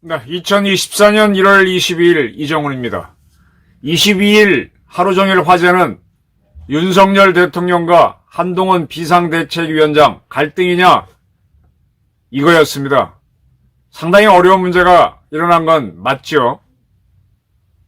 네, 2024년 1월 22일 이정훈입니다. 22일 하루 종일 화제는 윤석열 대통령과 한동훈 비상대책위원장 갈등이냐 이거였습니다. 상당히 어려운 문제가 일어난 건 맞죠?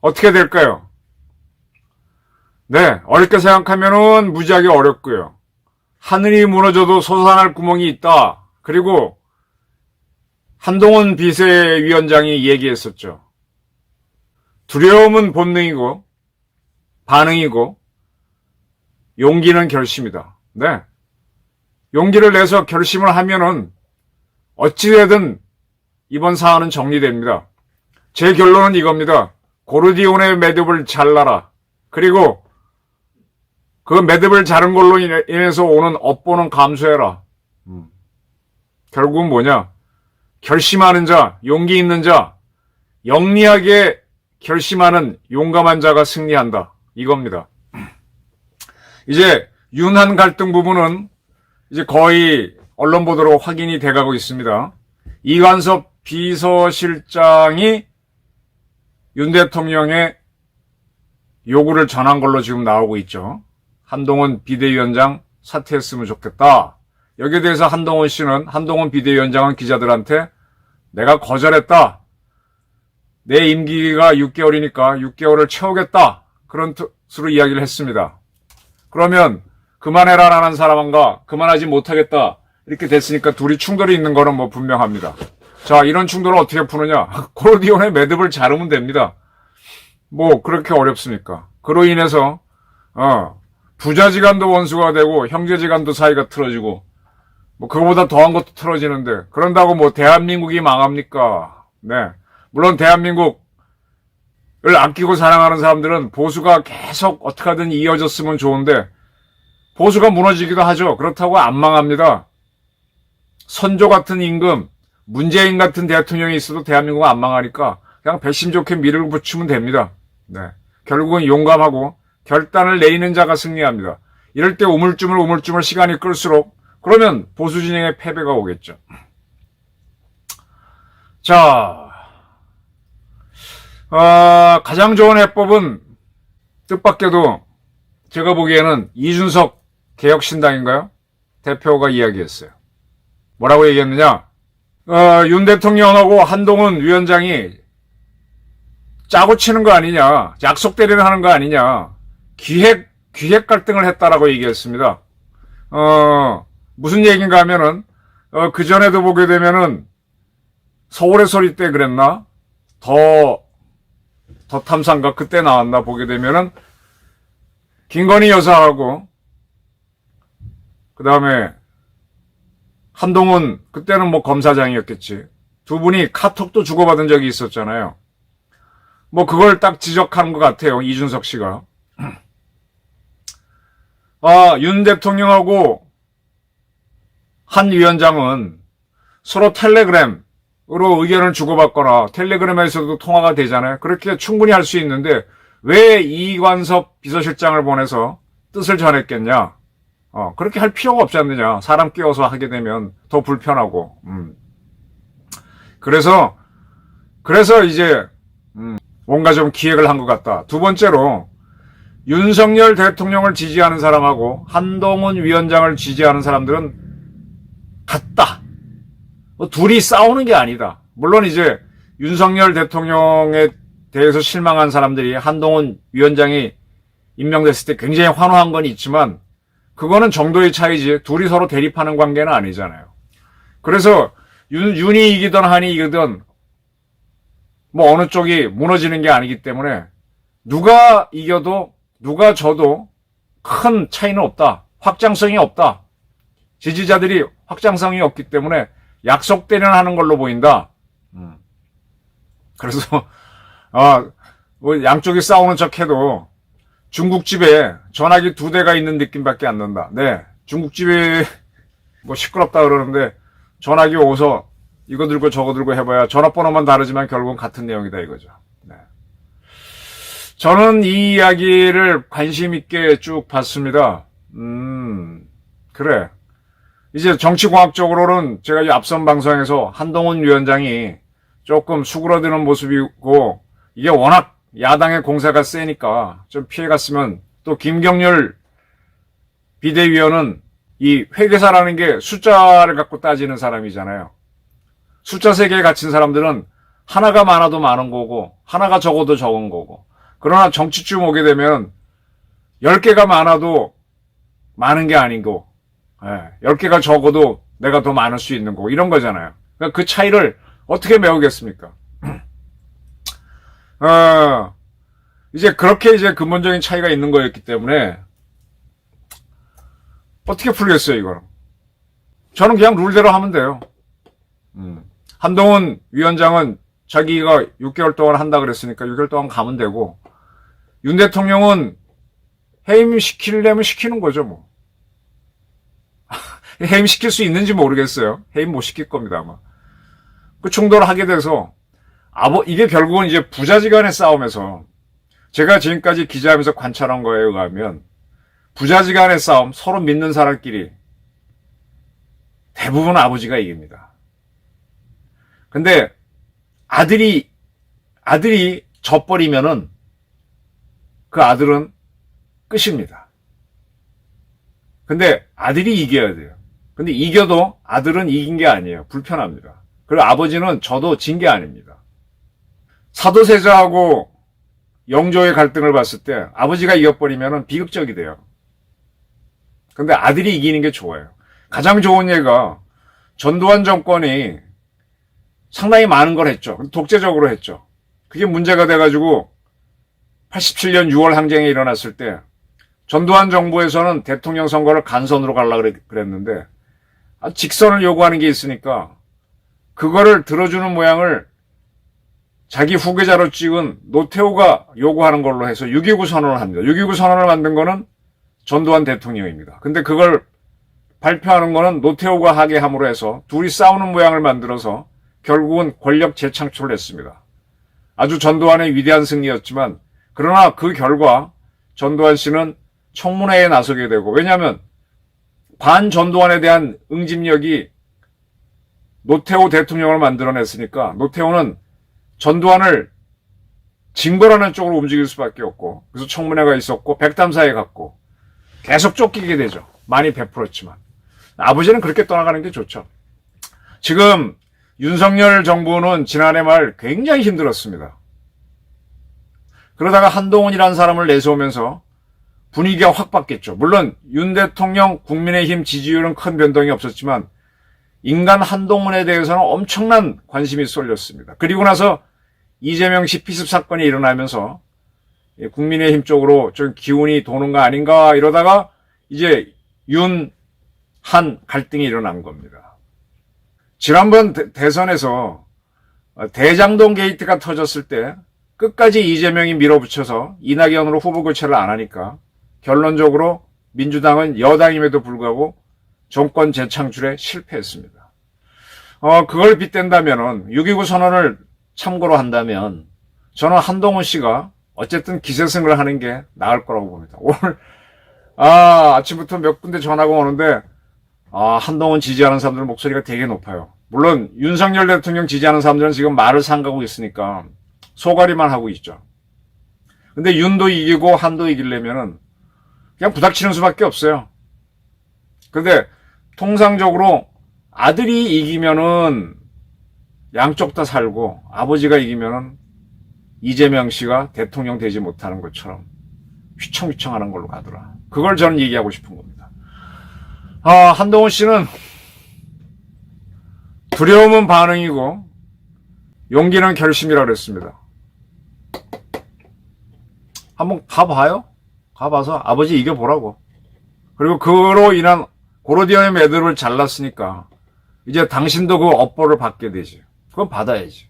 어떻게 될까요? 네, 어렵게 생각하면은 무지하게 어렵고요. 하늘이 무너져도 솟아날 구멍이 있다. 그리고 한동훈 비대위원장이 얘기했었죠. 두려움은 본능이고 반응이고 용기는 결심이다. 네, 용기를 내서 결심을 하면은 어찌되든 이번 사안은 정리됩니다. 제 결론은 이겁니다. 고르디온의 매듭을 잘라라. 그리고 그 매듭을 자른 걸로 인해서 오는 업보는 감수해라. 결국은 뭐냐? 결심하는 자, 용기 있는 자, 영리하게 결심하는 용감한 자가 승리한다. 이겁니다. 이제 윤한 갈등 부분은 이제 거의 언론 보도로 확인이 돼가고 있습니다. 이관섭 비서실장이 윤 대통령의 요구를 전한 걸로 지금 나오고 있죠. 한동훈 비대위원장 사퇴했으면 좋겠다. 여기에 대해서 한동훈 비대위원장은 기자들한테 내가 거절했다. 내 임기가 6개월이니까 6개월을 채우겠다. 그런 뜻으로 이야기를 했습니다. 그러면 그만해라라는 사람과 그만하지 못하겠다. 이렇게 됐으니까 둘이 충돌이 있는 거는 뭐 분명합니다. 자, 이런 충돌을 어떻게 푸느냐? 고르디온의 매듭을 자르면 됩니다. 뭐 그렇게 어렵습니까? 그로 인해서 부자지간도 원수가 되고 형제지간도 사이가 틀어지고 뭐 그거보다 더한 것도 틀어지는데 그런다고 뭐 대한민국이 망합니까? 네, 물론 대한민국을 아끼고 사랑하는 사람들은 보수가 계속 어떻게 하든 이어졌으면 좋은데 보수가 무너지기도 하죠. 그렇다고 안 망합니다. 선조 같은 임금, 문재인 같은 대통령이 있어도 대한민국은 안 망하니까 그냥 배심 좋게 미를 붙이면 됩니다. 네, 결국은 용감하고 결단을 내리는 자가 승리합니다. 이럴 때 우물쭈물 시간이 끌수록 그러면 보수 진영의 패배가 오겠죠. 자, 가장 좋은 해법은 뜻밖에도 제가 보기에는 이준석 개혁신당인가요? 대표가 이야기했어요. 뭐라고 얘기했느냐? 윤 대통령하고 한동훈 위원장이 짜고 치는 거 아니냐, 약속 대리를 하는 거 아니냐, 기획 갈등을 했다라고 얘기했습니다. 무슨 얘기인가 하면은, 그전에도 보게 되면은, 서울의 소리 때 그랬나? 더 탐사인가? 그때 나왔나? 보게 되면은, 김건희 여사하고, 그 다음에, 한동훈, 그때는 뭐 검사장이었겠지. 두 분이 카톡도 주고받은 적이 있었잖아요. 뭐 그걸 딱 지적하는 것 같아요. 이준석 씨가. 윤 대통령하고 한 위원장은 서로 텔레그램으로 의견을 주고받거나 텔레그램에서도 통화가 되잖아요. 그렇게 충분히 할 수 있는데 왜 이관섭 비서실장을 보내서 뜻을 전했겠냐. 그렇게 할 필요가 없지 않느냐. 사람 끼워서 하게 되면 더 불편하고. 그래서 이제 뭔가 좀 기획을 한 것 같다. 두 번째로 윤석열 대통령을 지지하는 사람하고 한동훈 위원장을 지지하는 사람들은 같다. 둘이 싸우는 게 아니다. 물론 이제 윤석열 대통령에 대해서 실망한 사람들이 한동훈 위원장이 임명됐을 때 굉장히 환호한 건 있지만 그거는 정도의 차이지 둘이 서로 대립하는 관계는 아니잖아요. 그래서 윤이 이기든 한이 이기든 뭐 어느 쪽이 무너지는 게 아니기 때문에 누가 이겨도 누가 져도 큰 차이는 없다. 확장성이 없다. 지지자들이 확장성이 없기 때문에 약속 대련하는 걸로 보인다. 그래서 뭐 양쪽이 싸우는 척해도 중국집에 전화기 2대가 있는 느낌밖에 안 난다. 네, 중국집에 뭐 시끄럽다 그러는데 전화기 오서 이거 들고 저거 들고 해봐야 전화번호만 다르지만 결국은 같은 내용이다 이거죠. 네. 저는 이 이야기를 관심 있게 쭉 봤습니다. 그래. 이제 정치공학적으로는 제가 이 앞선 방송에서 한동훈 위원장이 조금 수그러드는 모습이고, 이게 워낙 야당의 공세가 세니까 좀 피해갔으면, 또 김경률 비대위원은 이 회계사라는 게 숫자를 갖고 따지는 사람이잖아요. 숫자 세계에 갇힌 사람들은 하나가 많아도 많은 거고, 하나가 적어도 적은 거고, 그러나 정치쯤 오게 되면 10개가 많아도 많은 게 아니고, 10개가 적어도 내가 더 많을 수 있는 거고, 이런 거잖아요. 그러니까 그 차이를 어떻게 메우겠습니까? 이제 그렇게 이제 근본적인 차이가 있는 거였기 때문에, 어떻게 풀겠어요, 이거는? 저는 그냥 룰대로 하면 돼요. 한동훈 위원장은 자기가 6개월 동안 한다 그랬으니까 6개월 동안 가면 되고, 윤 대통령은 해임시키려면 시키는 거죠, 뭐. 해임시킬 수 있는지 모르겠어요. 해임 못 시킬 겁니다, 아마. 그 충돌을 하게 돼서, 이게 결국은 이제 부자지간의 싸움에서, 제가 지금까지 기자하면서 관찰한 거에 의하면, 부자지간의 싸움, 서로 믿는 사람끼리, 대부분 아버지가 이깁니다. 근데, 아들이 져버리면은, 그 아들은 끝입니다. 근데 아들이 이겨야 돼요. 근데 이겨도 아들은 이긴 게 아니에요. 불편합니다. 그리고 아버지는 져도 진 게 아닙니다. 사도세자하고 영조의 갈등을 봤을 때 아버지가 이겨버리면 비극적이 돼요. 근데 아들이 이기는 게 좋아요. 가장 좋은 예가 전두환 정권이 상당히 많은 걸 했죠. 독재적으로 했죠. 그게 문제가 돼가지고 87년 6월 항쟁이 일어났을 때 전두환 정부에서는 대통령 선거를 간선으로 가려고 그랬는데 직선을 요구하는 게 있으니까 그거를 들어주는 모양을 자기 후계자로 찍은 노태우가 요구하는 걸로 해서 6.29 선언을 합니다. 6.29 선언을 만든 거는 전두환 대통령입니다. 근데 그걸 발표하는 거는 노태우가 하게 함으로 해서 둘이 싸우는 모양을 만들어서 결국은 권력 재창출을 했습니다. 아주 전두환의 위대한 승리였지만 그러나 그 결과 전두환 씨는 청문회에 나서게 되고, 왜냐하면 반전두환에 대한 응집력이 노태우 대통령을 만들어냈으니까 노태우는 전두환을 징벌하는 쪽으로 움직일 수밖에 없고, 그래서 청문회가 있었고 백담사에 갔고 계속 쫓기게 되죠. 많이 베풀었지만 아버지는 그렇게 떠나가는 게 좋죠. 지금 윤석열 정부는 지난해 말 굉장히 힘들었습니다. 그러다가 한동훈이라는 사람을 내세우면서 분위기가 확 바뀌었죠. 물론 윤 대통령 국민의힘 지지율은 큰 변동이 없었지만 인간 한동훈에 대해서는 엄청난 관심이 쏠렸습니다. 그리고 나서 이재명 씨 피습 사건이 일어나면서 국민의힘 쪽으로 좀 기운이 도는 거 아닌가 이러다가 이제 윤, 한 갈등이 일어난 겁니다. 지난번 대선에서 대장동 게이트가 터졌을 때 끝까지 이재명이 밀어붙여서 이낙연으로 후보 교체를 안 하니까 결론적으로 민주당은 여당임에도 불구하고 정권 재창출에 실패했습니다. 그걸 빗댄다면은 6.29 선언을 참고로 한다면 저는 한동훈 씨가 어쨌든 기세승을 하는 게 나을 거라고 봅니다. 오늘 아침부터 몇 군데 전화가 오는데 한동훈 지지하는 사람들 목소리가 되게 높아요. 물론 윤석열 대통령 지지하는 사람들은 지금 말을 삼가고 있으니까 소가리만 하고 있죠. 근데 윤도 이기고 한도 이기려면은 그냥 부닥치는 수밖에 없어요. 근데 통상적으로 아들이 이기면은 양쪽 다 살고 아버지가 이기면은 이재명 씨가 대통령 되지 못하는 것처럼 휘청휘청 하는 걸로 가더라. 그걸 저는 얘기하고 싶은 겁니다. 한동훈 씨는 두려움은 반응이고 용기는 결심이라고 그랬습니다. 한번 가봐요. 가봐서 아버지 이겨보라고. 그리고 그로 인한 고로디언의 매듭을 잘랐으니까 이제 당신도 그 업보를 받게 되지. 그건 받아야지.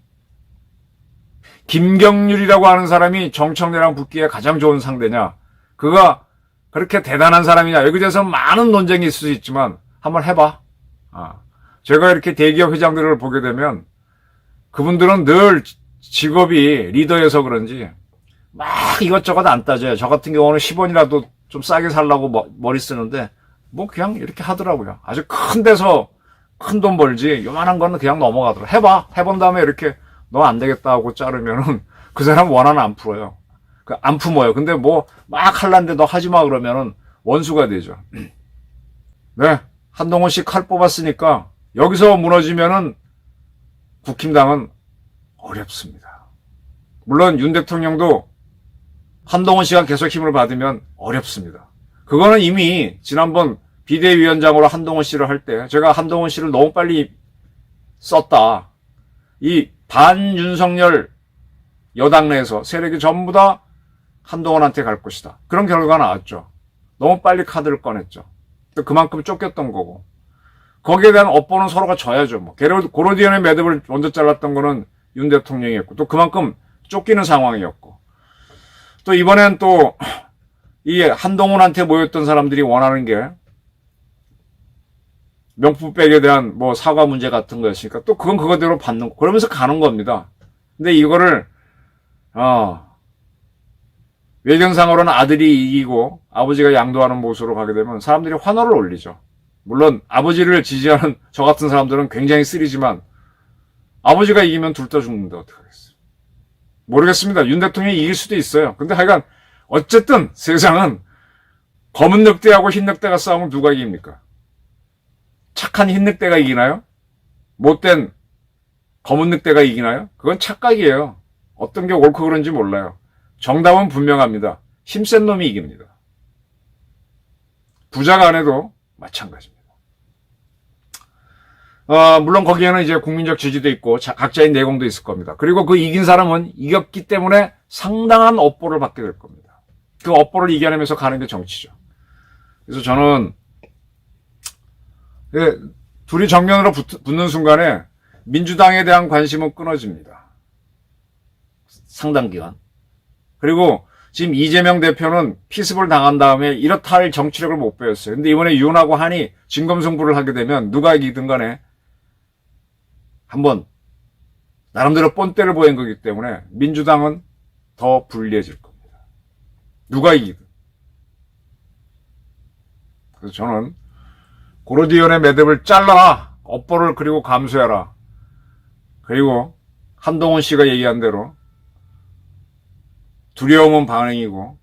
김경률이라고 하는 사람이 정청래랑 붙기에 가장 좋은 상대냐? 그가 그렇게 대단한 사람이냐? 여기 대해서 많은 논쟁이 있을 수 있지만 한번 해봐. 제가 이렇게 대기업 회장들을 보게 되면 그분들은 늘 직업이 리더여서 그런지 막 이것저것 안 따져요. 저 같은 경우는 10원이라도 좀 싸게 살라고 머리 쓰는데 뭐 그냥 이렇게 하더라고요. 아주 큰 데서 큰 돈 벌지 요만한 거는 그냥 넘어가더라고요. 해본 다음에 이렇게 너 안 되겠다 하고 자르면은 그 사람 원하는 안 풀어요. 안 품어요. 근데 뭐 막 할란데 너 하지 마 그러면은 원수가 되죠. 네, 한동훈 씨 칼 뽑았으니까 여기서 무너지면은 국힘당은 어렵습니다. 물론 윤 대통령도 한동훈 씨가 계속 힘을 받으면 어렵습니다. 그거는 이미 지난번 비대위원장으로 한동훈 씨를 할 때 제가 한동훈 씨를 너무 빨리 썼다. 이 반윤석열 여당 내에서 세력이 전부 다 한동훈한테 갈 것이다. 그런 결과가 나왔죠. 너무 빨리 카드를 꺼냈죠. 또 그만큼 쫓겼던 거고. 거기에 대한 업보는 서로가 져야죠. 뭐 고로디언의 매듭을 먼저 잘랐던 거는 윤 대통령이었고 또 그만큼 쫓기는 상황이었고 또 이번엔 또 이 한동훈한테 모였던 사람들이 원하는 게 명품백에 대한 뭐 사과 문제 같은 거였으니까 또 그건 그거대로 받는 거 그러면서 가는 겁니다. 근데 이거를 외견상으로는 아들이 이기고 아버지가 양도하는 모습으로 가게 되면 사람들이 환호를 올리죠. 물론 아버지를 지지하는 저 같은 사람들은 굉장히 쓰리지만 아버지가 이기면 둘 다 죽는데 어떡하겠어요. 모르겠습니다. 윤 대통령이 이길 수도 있어요. 근데 하여간 어쨌든 세상은 검은 늑대하고 흰 늑대가 싸우면 누가 이깁니까? 착한 흰 늑대가 이기나요? 못된 검은 늑대가 이기나요? 그건 착각이에요. 어떤 게 옳고 그런지 몰라요. 정답은 분명합니다. 힘센 놈이 이깁니다. 부자 간에도 마찬가지입니다. 물론 거기에는 이제 국민적 지지도 있고 각자의 내공도 있을 겁니다. 그리고 그 이긴 사람은 이겼기 때문에 상당한 업보를 받게 될 겁니다. 그 업보를 이겨내면서 가는 게 정치죠. 그래서 저는 둘이 정면으로 붙는 순간에 민주당에 대한 관심은 끊어집니다. 상당 기간. 그리고 지금 이재명 대표는 피습을 당한 다음에 이렇다 할 정치력을 못 보였어요. 근데 이번에 윤하고 한이 진검승부를 하게 되면 누가 이기든 간에 한번 나름대로 뻔때를 보인 거기 때문에 민주당은 더 불리해질 겁니다. 누가 이기든. 그래서 저는 고로디언의 매듭을 잘라 업보를 그리고 감수해라. 그리고 한동훈 씨가 얘기한 대로 두려움은 반응이고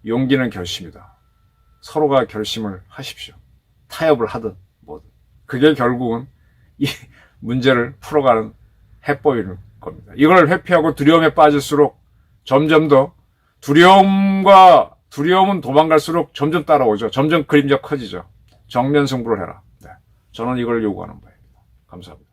용기는 결심이다. 서로가 결심을 하십시오. 타협을 하든 뭐든. 그게 결국은 이 문제를 풀어가는 해법일 겁니다. 이걸 회피하고 두려움에 빠질수록 점점 더 두려움은 도망갈수록 점점 따라오죠. 점점 그림자 커지죠. 정면 승부를 해라. 네. 저는 이걸 요구하는 바입니다. 감사합니다.